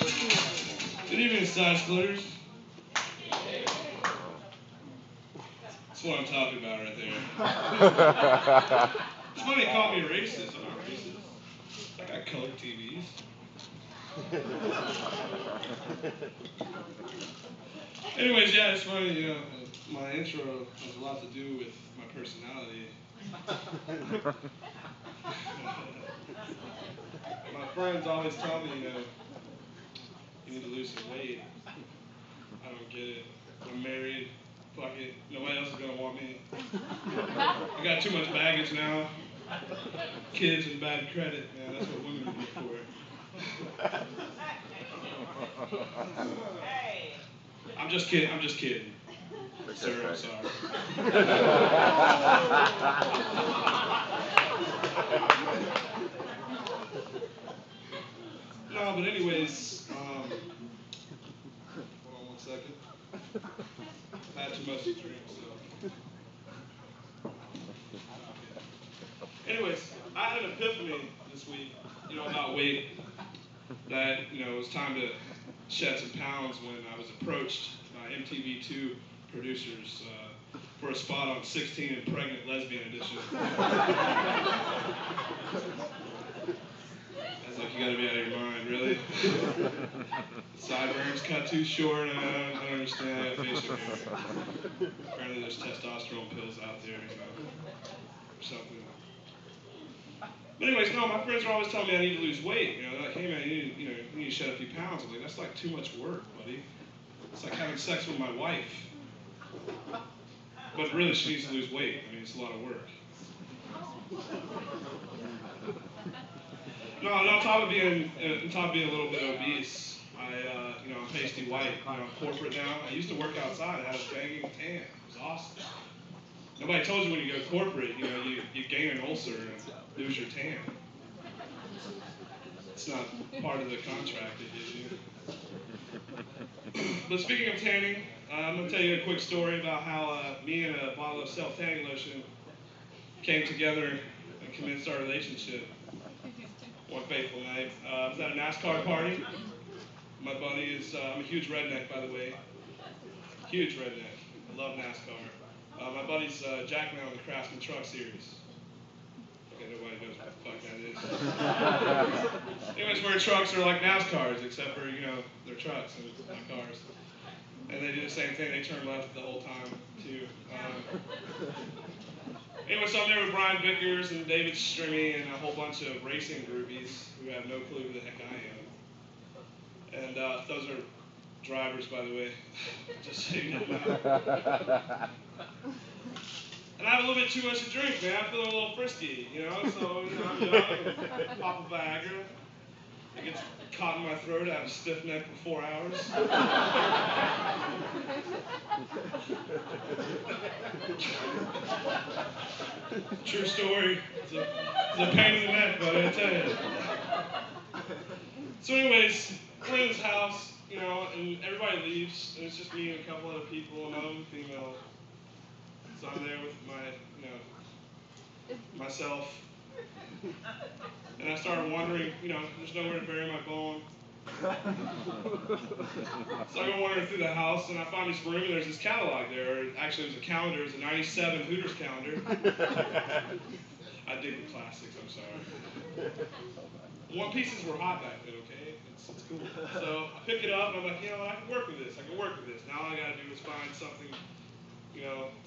Good evening, side splitters. That's what I'm talking about right there. It's funny they call me a racist. I'm not racist. I got colored TVs. Anyways, yeah, it's funny, my intro has a lot to do with my personality. My friends always tell me, you need to lose some weight. I don't get it. I'm married. Fuck it. Nobody else is gonna want me. I got too much baggage now. Kids and bad credit, man. That's what women are good for. I'm just kidding. I'm just kidding. Sir, I'm sorry. No, but anyways, hold on one second. I've had too much to drink, so. Anyways, I had an epiphany this week, about weight. That, it was time to shed some pounds when I was approached by MTV2 producers for a spot on 16 and Pregnant Lesbian Edition. I was like, you gotta be out of your mind, really? Sideburns cut too short, I don't understand. I got facial hair. Apparently there's testosterone pills out there, or something. But anyways, no, my friends are always telling me I need to lose weight. They're like, hey man, you need to shed a few pounds. I'm like, that's like too much work, buddy. It's like having sex with my wife. But really, she needs to lose weight. I mean, it's a lot of work. No, on top of being a little bit obese, I'm pasty white. I'm corporate now. I used to work outside. I had a banging tan. It was awesome. Nobody told you when you go corporate, you gain an ulcer and lose your tan. It's not part of the contract they give you. But speaking of tanning, I'm going to tell you a quick story about how me and a bottle of self-tanning lotion came together and commenced our relationship. One fateful night. I was at a NASCAR party. My buddy is, I'm a huge redneck, by the way. Huge redneck. I love NASCAR. My buddy's Jackman on the Craftsman Truck Series. Okay, nobody knows what the fuck that is. Anyways, where trucks are like NASCARs, except for, they're trucks and not cars. And they do the same thing. They turn left the whole time, too. Anyway, so I'm there with Brian Vickers and David Strimmy and a whole bunch of racing groupies who have no clue who the heck I am. And those are drivers, by the way, just so you know. And I have a little bit too much to drink, man. I'm feeling a little frisky, so, I'm young, pop a Viagra. It gets caught in my throat. I have a stiff neck for 4 hours. True story. It's a pain in the neck, buddy, I tell you. So anyways, we're in this house, and everybody leaves, and it's just me and a couple other people, none of them female. So I'm there with myself. And I started wondering, there's nowhere to bury my bone. So I go wandering through the house, and I find this room, and there's this catalog there. Actually, it was a calendar. It was a '97 Hooters calendar. I dig the classics, I'm sorry. One pieces were hot back then, okay? It's cool. So I pick it up, and I'm like, I can work with this. Now all I got to do is find something,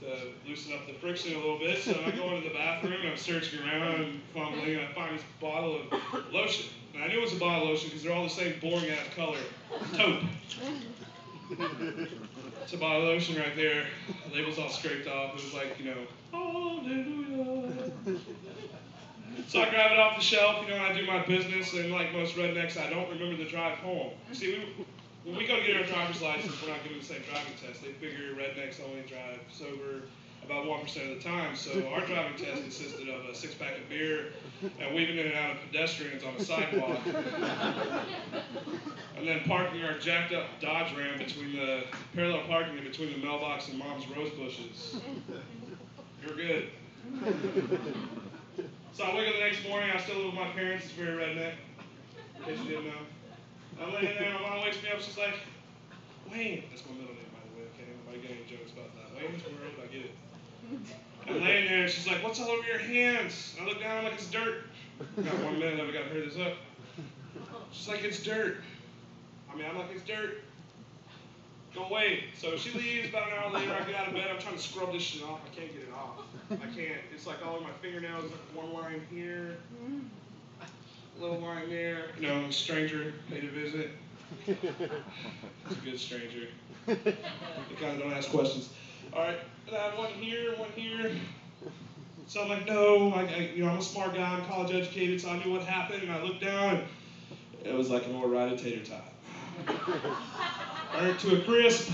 to loosen up the friction a little bit. So I go into the bathroom, and I'm searching around and fumbling, and I find this bottle of lotion. And I knew it was a bottle of lotion because they're all the same boring-ass color. Taupe. It's a bottle of lotion right there. The label's all scraped off. It was like, hallelujah. So I grab it off the shelf, and I do my business. And like most rednecks, I don't remember the drive home. See, when we go to get our driver's license, we're not given the same driving test. They figure rednecks only drive sober about 1% of the time. So our driving test consisted of a 6-pack of beer and weaving in and out of pedestrians on a sidewalk. And then parking our jacked up Dodge Ram parallel parking in between the mailbox and Mom's rose bushes. You're good. So I wake up the next morning, I still live with my parents, it's very redneck, in case you didn't know. I'm laying there, my mom wakes me up, she's like, Wayne, that's my middle name, by the way, okay? Nobody get any jokes about that. Wayne's world, I get it. I'm laying there, and she's like, what's all over your hands? I look down, I'm like, it's dirt. Got 1 minute, we gotta hurry this up. She's like, it's dirt. I'm like, it's dirt. Go away. So she leaves, about an hour later, I get out of bed, I'm trying to scrub this shit off, I can't get it off. I can't. It's like all over my fingernails, like one line here, a little line there. You know, a stranger paid a visit. It's a good stranger. They kind of don't ask questions. All right, and I have one here, one here. So I'm like, no, I'm a smart guy, I'm college educated, so I knew what happened, and I looked down, and it was like an overrided tater tot. Burnt to a crisp.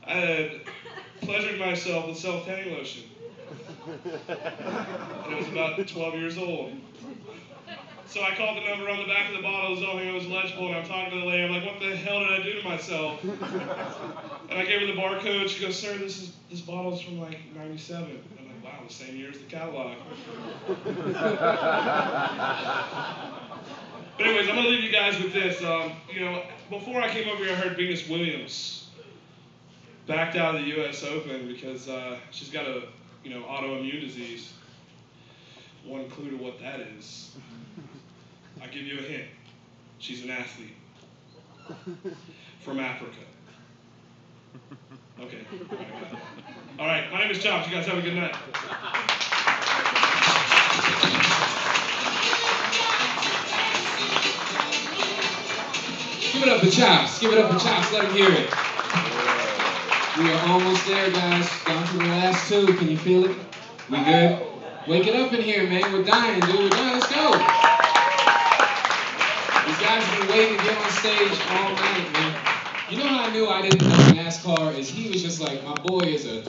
I had pleasured myself with self-tanning lotion. And it was about 12 years old. So I called the number on the back of the bottle, it was the only thing that was legible, and I'm talking to the lady, I'm like, what the hell did I do to myself? And I gave her the barcode, she goes, sir, this bottle's from like 97. And I'm like, wow, the same year as the catalog. But anyways, I'm gonna leave you guys with this. Before I came over here, I heard Venus Williams backed out of the U.S. Open because she's got a, autoimmune disease. One clue to what that is. I'll give you a hint. She's an athlete. From Africa. Okay. All right, my name is Chops. You guys have a good night. Give it up for Chops. Give it up for Chops. Let him hear it. We are almost there, guys. Down to the last two. Can you feel it? We good? Wake it up in here, man. We're dying, dude. We're dying. Let's go. These guys have been waiting to get on stage all night, man. You know how I knew I didn't know NASCAR is he was just like, my boy is a